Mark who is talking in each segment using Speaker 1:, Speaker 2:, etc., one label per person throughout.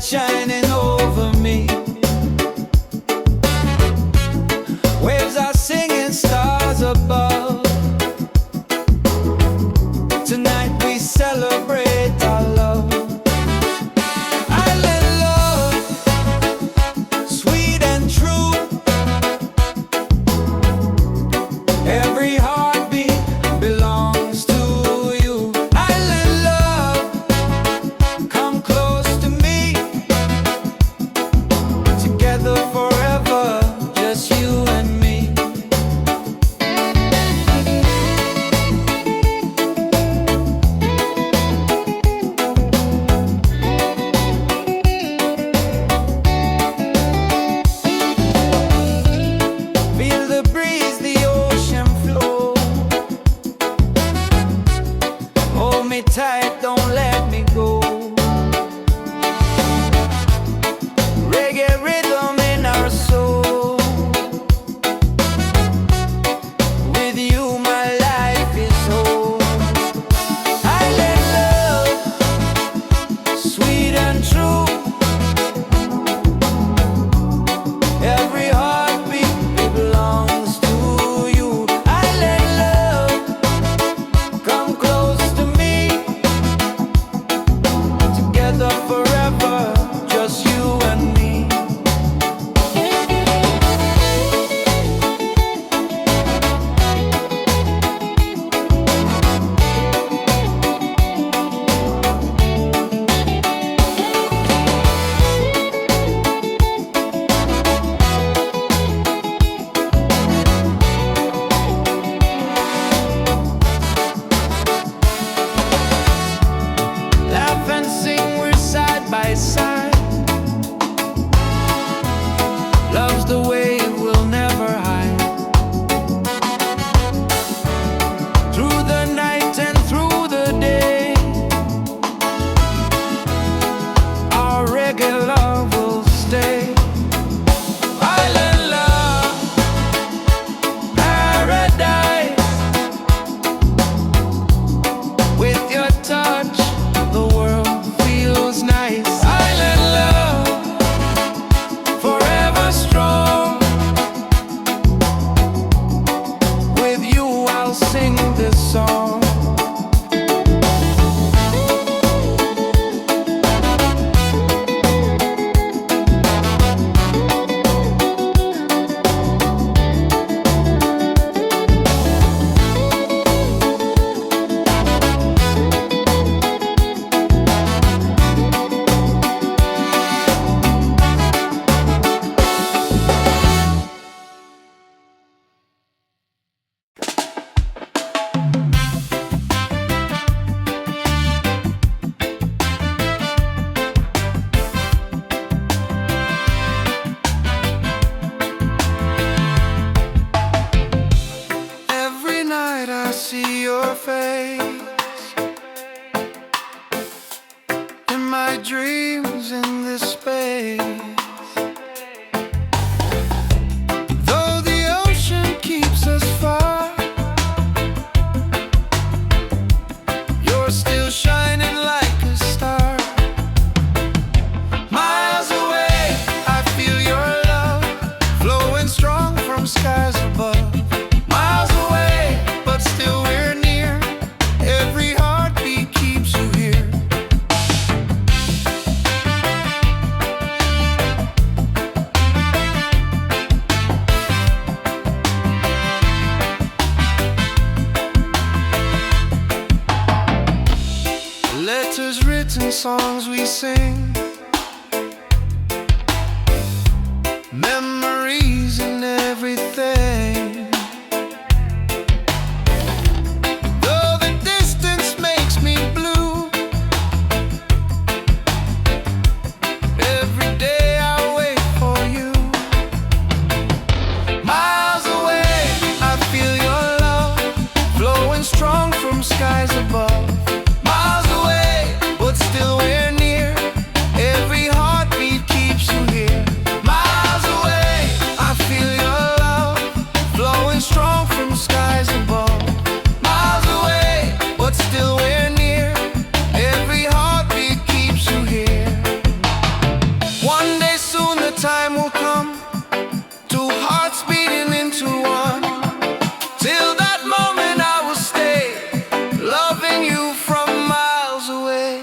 Speaker 1: shining over me. Waves are singing, stars above. Tonight we celebrate our love. Island love, sweet and true. Every heartbeat belongs to you. Island love, come close to me. Together forever, just you and me. Feel the breeze, the ocean flow. Hold me tight, don't let me go. Reggae rhythm in our soul. With you my life is whole. Island love, sweet and true. Every heartbeat belongs to you. Island love, come close to me. Together forever, just you and me. Laugh and sing, we're side by side. Love's the way we'll never hide. Through the night and through the day, our reggae love will stay. Island love, paradise. With your touch, the world feels nice. Island love, forever strong. With you I'll sing this song. Every night I see your face in my dreams in this space. Though the ocean keeps us far, you're still shining like a star. Miles away, I feel your love flowing strong from skies above. Miles away, but still we're near. Every heartbeat keeps you here. Letters written, songs we sing, memories and everything. Though the distance makes me blue, every day I wait for you. Miles away, I feel your love flowing strong from skies above. Miles away, but still we're near. into one. Till that moment I will stay, loving you from miles away.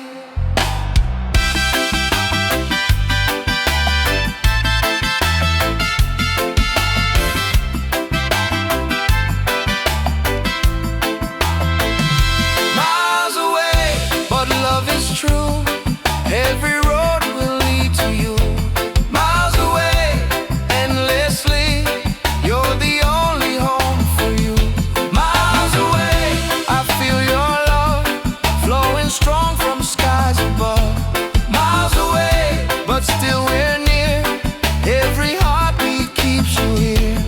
Speaker 1: Miles away, but love is true. Every road will lead to you. Miles away, endlessly, you're the only home for you. Miles away, I feel your love flowing strong from skies above. Miles away, but still we're near. Every heartbeat keeps you here.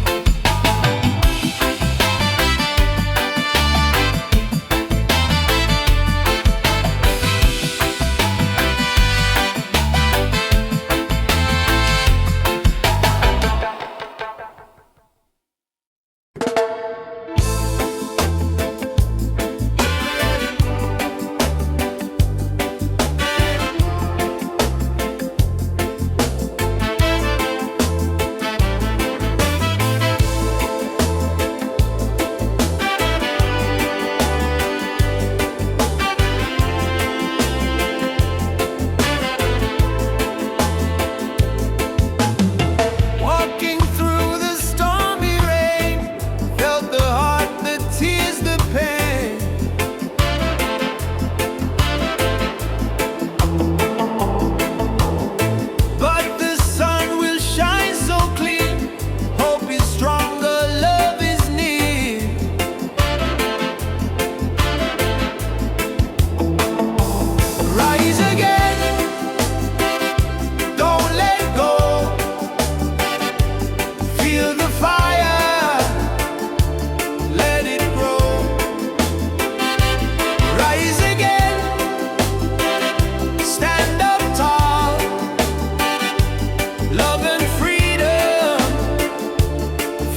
Speaker 1: Walking through the stormy rain, felt the heart that tears the pain. But the sun will shine so clear. Hope is stronger, love is near. Rise again, don't let go. Feel the fire, let it grow. Rise again, stand up tall. Love and freedom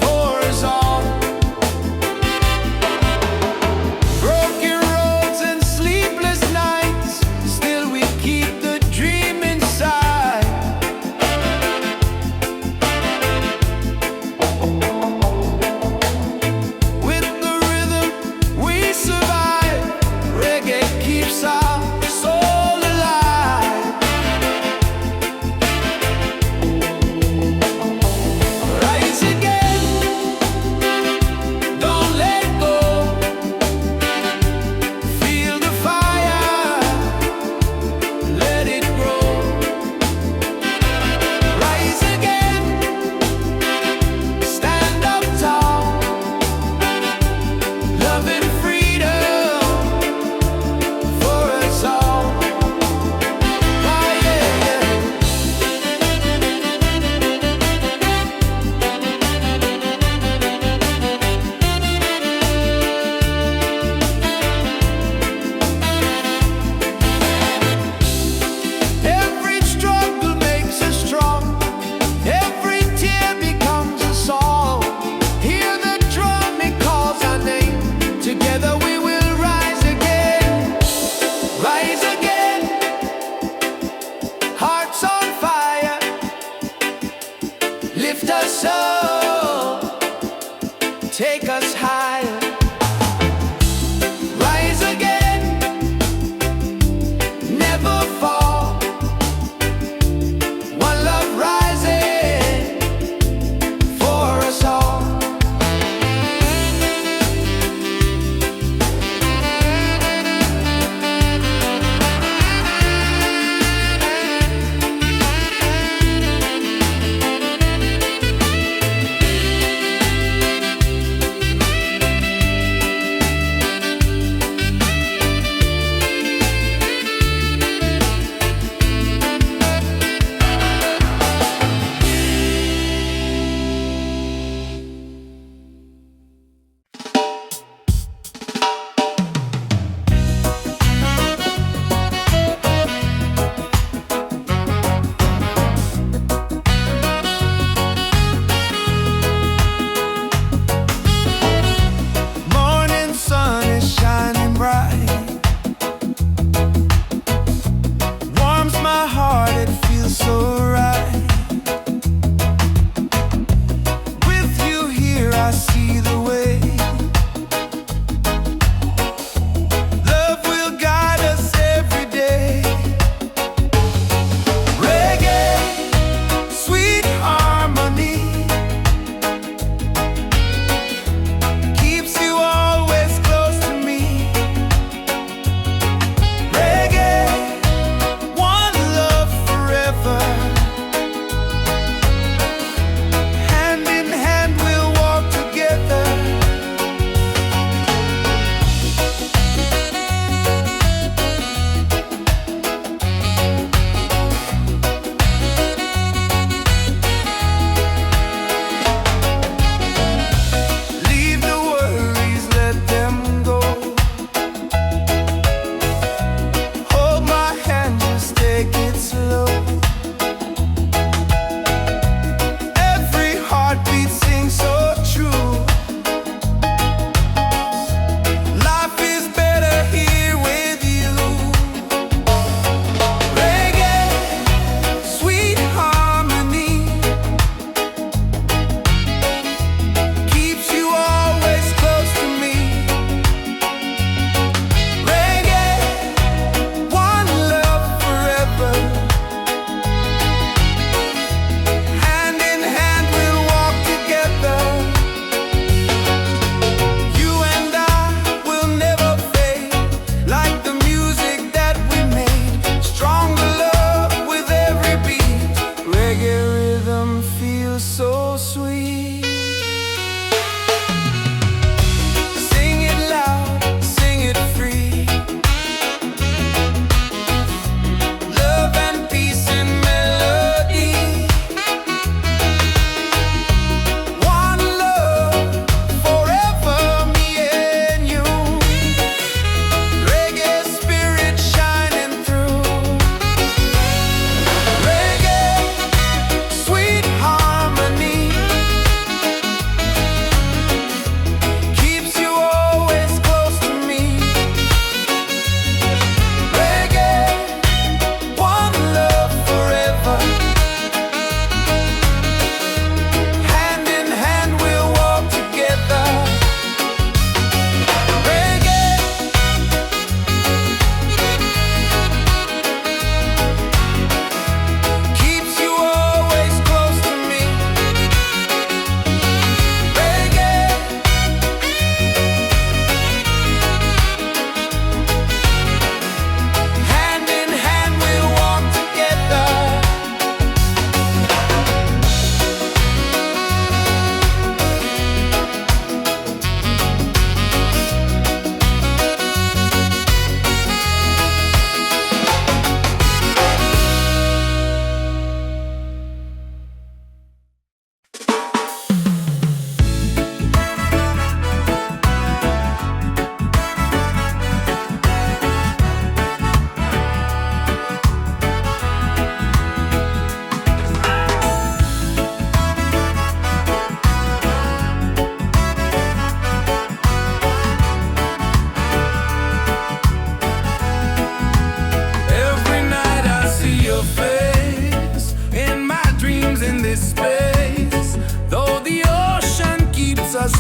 Speaker 1: for us all. Broken roads and sleepless nights, still we keep the dream inside. With the rhythm we survive. Reggae keeps our soul alive. Rise again, don't let go. Feel the fire, let it grow. Rise again, stand up tall. Love and freedom for us all. Oh, yeah. Every struggle makes us strong. Every tear becomes a song. Hear the drum, it calls our name. Together we will rise again. Rise again. Hearts on fire. Lift us up. Take us higher. Rise again. Never fall. One love rising for us all.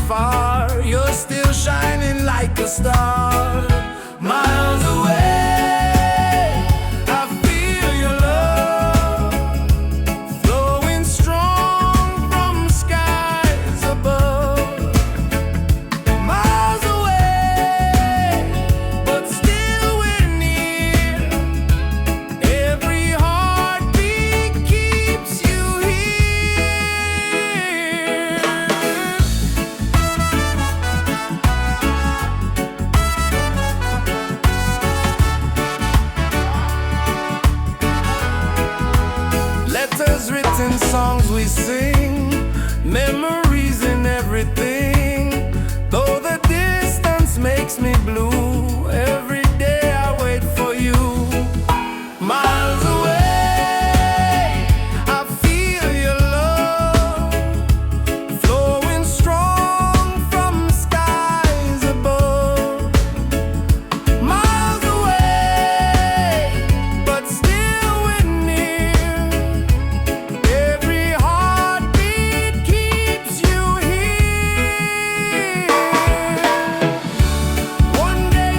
Speaker 1: far, you're still shining like a star. Miles away, I feel your love flowing strong from skies above. Miles away, but still we're near. Every heartbeat keeps you here. Letters written, songs we sing, memories in everything. Though the distance makes me blue, every day I wait for you. Miles away, I feel your love flowing strong from skies above. Miles away, but still we're near. Every heartbeat keeps you here. One day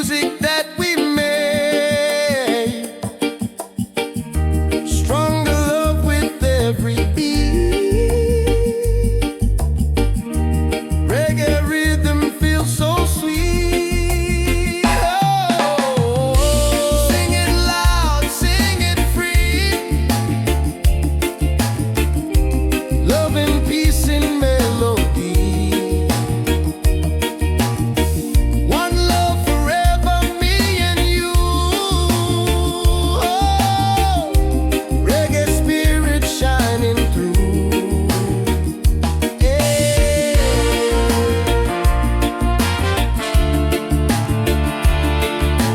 Speaker 1: music that we made. Stronger love with every beat. Reggae rhythm feels so sweet. Oh, sing it loud, sing it free. Love and peace in melody. One love forever, me and you. Oh, reggae spirit shining through. Yeah.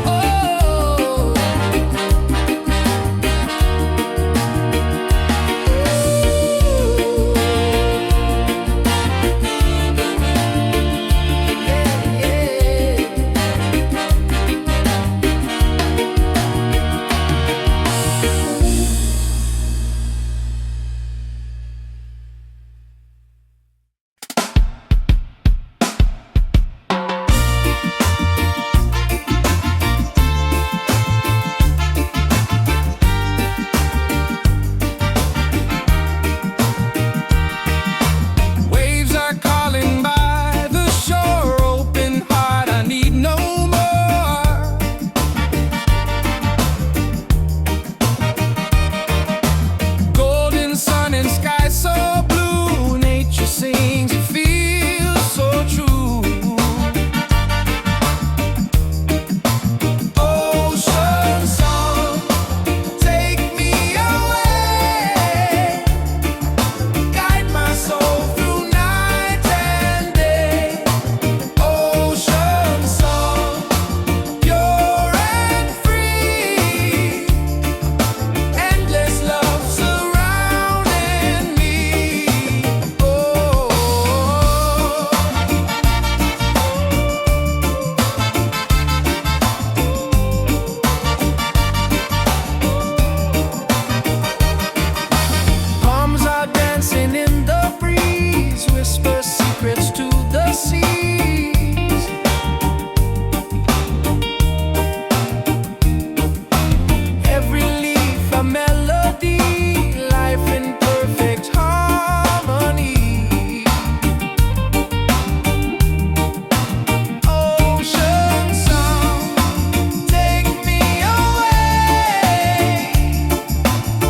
Speaker 1: Oh. Waves are calling by the shore, open heart, I need no more. Golden sun and sky so blue, nature sings, it feels so true. Ocean song, take me away. Guide my soul through night and day. Ocean song, pure and free. Endless love surrounding me. Oh. Palms are dancing in the breeze, whisper secrets to the seas. Every leaf a melody, life in perfect harmony. Ocean song, take me away.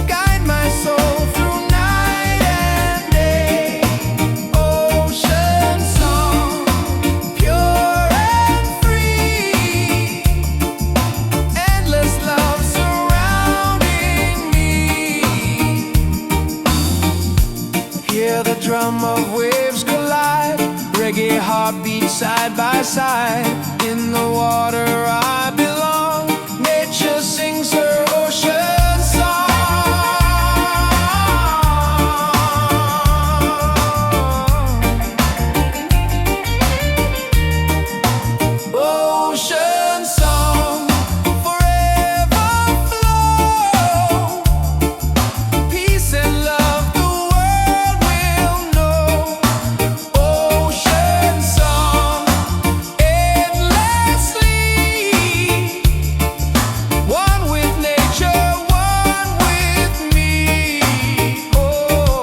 Speaker 1: Guide my soul through night and day. Ocean song, pure and free. Endless love surrounding me. Hear the drum of waves collide. Reggae heartbeat side by side. In the water I belong. Nature sings her ocean song. Ocean song, forever flow. Peace and love the world will know. Ocean song, endlessly. One with nature, one with me. Oh.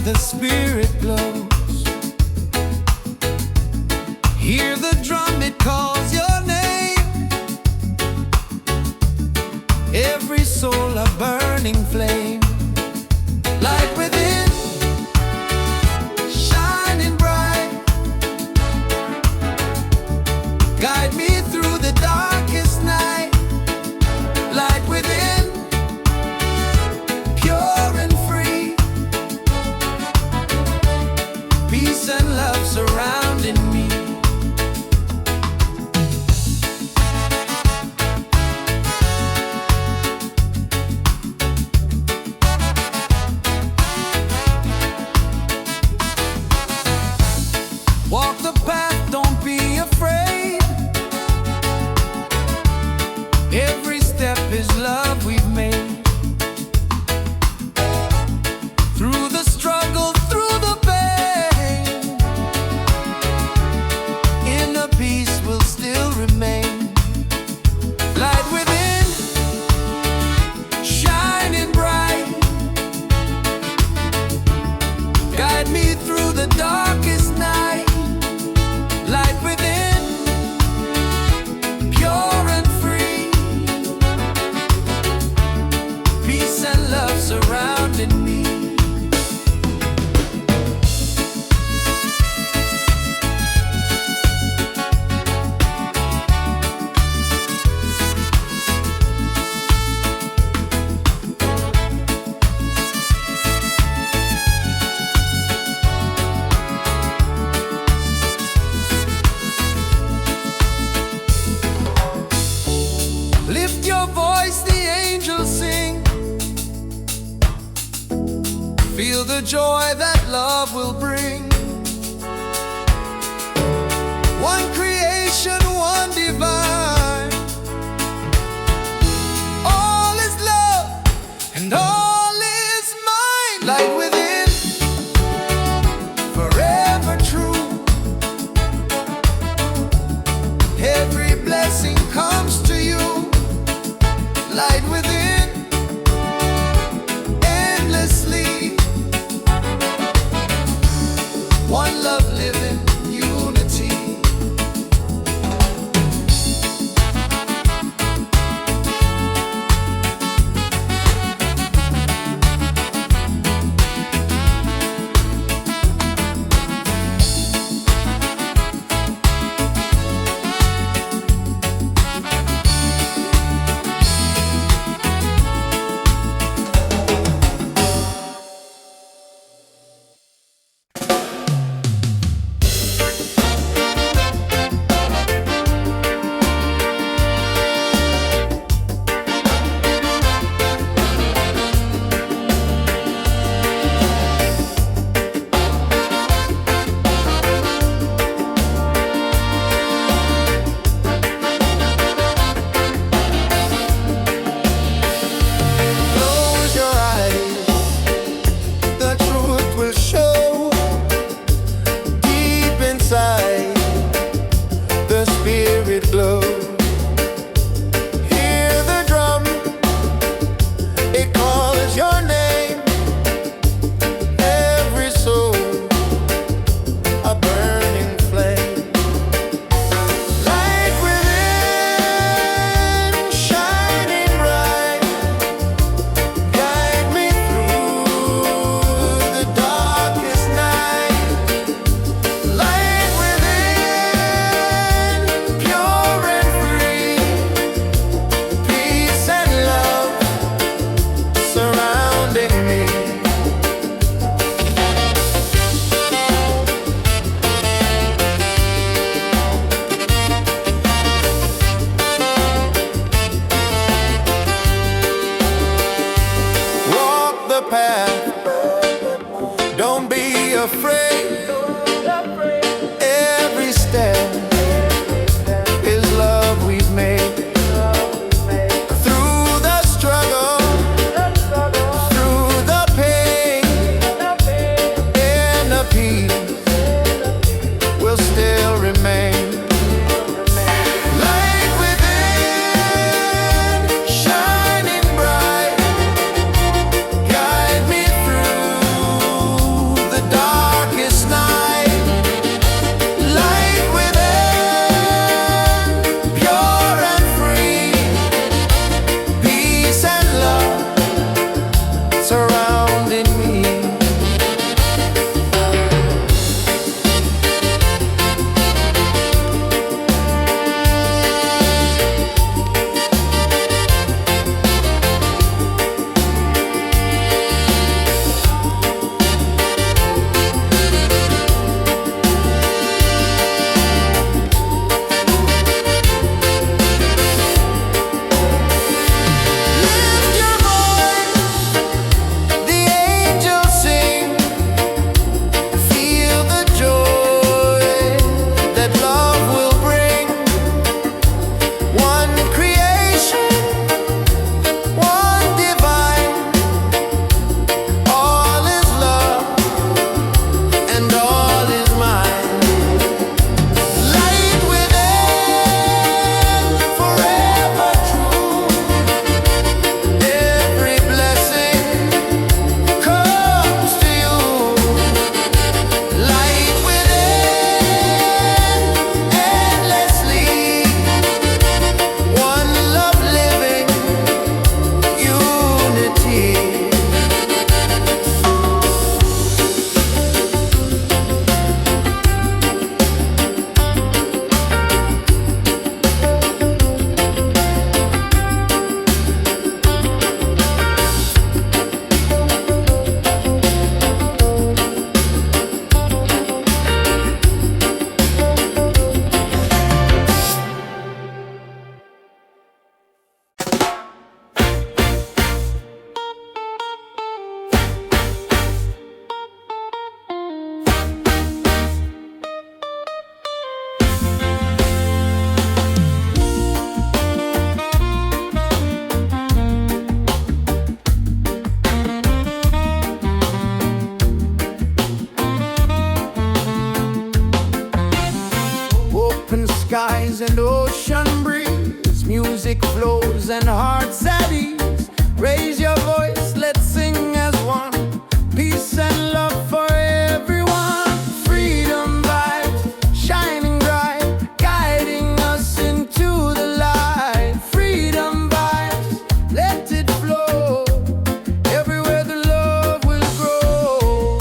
Speaker 1: the spirit glows. Hear the drum, it calls your name. Every soul a burning flame. Light within, shining bright. Guide me through the darkest night. Light within, pure and free. Peace and love surrounding me. Walk the path, don't be afraid. Every step is love we've made. Through the struggle, through the pain, inner peace will still remain. Light within, shining bright. Guide me through the darkest night. Light within, pure and free. Peace and love surrounding me. Lift your voice, the angels sing. Feel the joy that love will bring. One creation, one divine. All is love and all is mine. Light within, forever true. Every blessing comes to you. Light within, endlessly. One love living, unity. Close your eyes, the truth will show. Deep inside, the spirit glows. Hear the drum, it calls your name. Every soul a burning flame. Light within, shining bright. Guide me through the darkest night. Light within, pure and free. Peace and love surrounding me. Walk the path, don't be afraid. Every step is love we've made. Through the struggle, through the pain, inner peace will still remain. Light within, shining bright. Guide me through minds and hearts at ease. Raise your voice, let's sing as one. Peace and love for everyone. Freedom vibes, shining bright, guiding us into the light. Freedom vibes, let it flow. Everywhere the love will grow.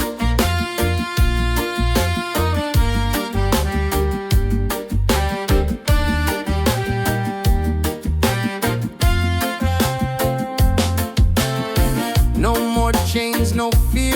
Speaker 1: No more chains, no fear.